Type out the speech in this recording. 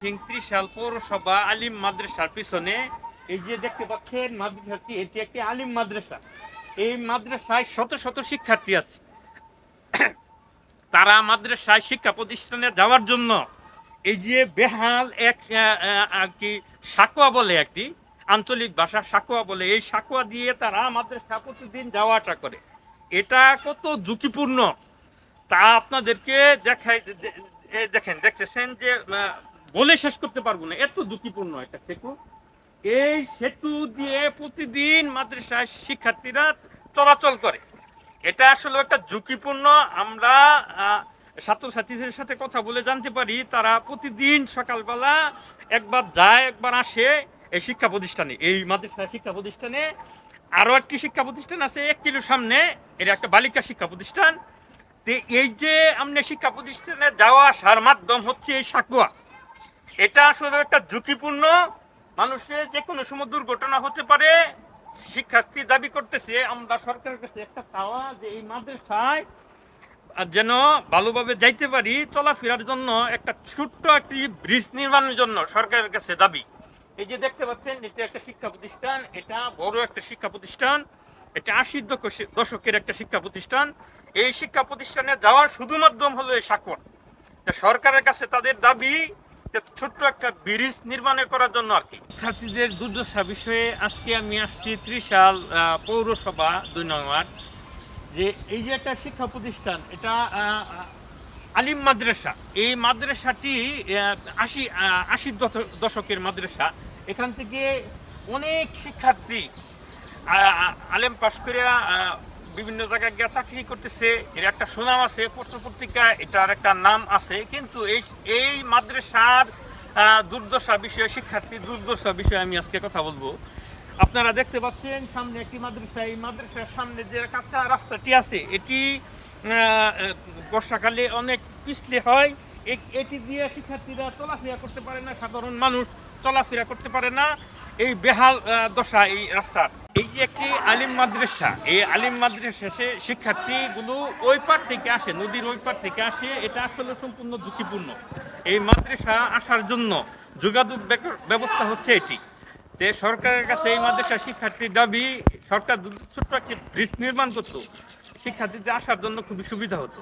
ত্রিশাল পৌরসভা আলিম মাদ্রাসার পিছনে এই যে দেখতে পাচ্ছেন মাদ্রাসাটি, এটি একটি আলিম মাদ্রাসা। এই মাদ্রাসায় শত শত শিক্ষার্থী আছে। তারা মাদ্রাসায় শিক্ষা প্রতিষ্ঠানে যাওয়ার জন্য এই যে বেহাল এক কি সাকোয়া বলে, একটি আঞ্চলিক ভাষা সাকোয়া বলে, এই সাকোয়া দিয়ে তারা মাদ্রাসা প্রতিদিন যাওয়া আসা করে। এটা কত ঝুঁকিপূর্ণ তা আপনাদেরকে দেখতেছেন যে বলে শেষ করতে পারবো না, এত ঝুঁকিপূর্ণ একটা সেতু। এই সেতু দিয়ে প্রতিদিন মাদ্রাসায় শিক্ষার্থীরা চলাচল করে। এটা আসলে একটা ঝুঁকিপূর্ণ। আমরা ছাত্রছাত্রীদের সাথে কথা বলে জানতে পারি তারা প্রতিদিন সকালবেলা একবার যায় একবার আসে এই শিক্ষা প্রতিষ্ঠানে, এই মাদ্রাসা শিক্ষা প্রতিষ্ঠানে। আরও একটি শিক্ষা প্রতিষ্ঠান আছে 1 কিলো সামনে, এটা একটা বালিকা শিক্ষা প্রতিষ্ঠান। এই যে আমরা শিক্ষা প্রতিষ্ঠানে যাওয়া আসার মাধ্যম হচ্ছে এই সাকুয়া। এটা আসলে একটা ঝুঁকিপূর্ণ, মানুষের যে কোনো সময় দুর্ঘটনা হতে পারে। শিক্ষার্থী দাবি করতেছে আমরা সরকারের কাছে একটা চাওয়া যে এই মাদ্রাসায় যেন ভালোভাবে যাইতে পারি, চলাফেরার জন্য একটা ছোট্ট একটি ব্রিজ নির্মাণের জন্য সরকারের কাছে দাবি। এই যে দেখতে পাচ্ছেন এটা একটা শিক্ষা প্রতিষ্ঠান, এটা বড় একটা শিক্ষা প্রতিষ্ঠান, এটা 80 দশকের একটা শিক্ষা প্রতিষ্ঠান। এই শিক্ষা প্রতিষ্ঠানে যাওয়ার শুধু মাধ্যম হলো এই সাকুয়া। সরকারের কাছে তাদের দাবি ছোট্ট একটা ব্রিজ নির্মাণের করার জন্য আর কি। শিক্ষার্থীদের দুর্দশা বিষয়ে আজকে আমি আসছি ত্রিশাল পৌরসভা 2 নং ওয়ার্ড। যে এই যে একটা শিক্ষা প্রতিষ্ঠান, এটা আলিম মাদ্রাসা। এই মাদ্রাসাটি 80 দশকের মাদ্রাসা। এখান থেকে অনেক শিক্ষার্থী আলেম পাশ করে বিভিন্ন জায়গায় গিয়ে চাকরি করতেছে। এর একটা সুনাম আছে, পত্রপত্রিকা এটার একটা নাম আছে। কিন্তু এই মাদ্রাসার দুর্দশা বিষয়ে, শিক্ষার্থী দুর্দশা বিষয়ে আমি আজকে কথা বলবো। আপনারা দেখতে পাচ্ছেন সামনে একটি মাদ্রাসা। এই মাদ্রাসার সামনে যে কাঁচা রাস্তাটি আছে এটি বর্ষাকালে অনেক পিছলে হয়। এটি দিয়ে শিক্ষার্থীরা চলাফেরা করতে পারে না, সাধারণ মানুষ চলাফেরা করতে পারে না। এই বেহাল দশা এই রাস্তার। এই যে একটি আলিম মাদ্রাসা, এই আলিম মাদ্রাসা শিক্ষার্থীগুলো ওই পার থেকে আসে, নদীর ওই পার থেকে আসে। এটা আসলে সম্পূর্ণ ঝুঁকিপূর্ণ। এই মাদ্রাসা আসার জন্য যোগাযোগ ব্যবস্থা হচ্ছে এটি। সরকারের কাছে এই মাদ্রাসা শিক্ষার্থীর দাবি সরকার ছোট্ট একটি ব্রিজ নির্মাণ করতো, শিক্ষার্থীদের আসার জন্য খুবই সুবিধা হতো।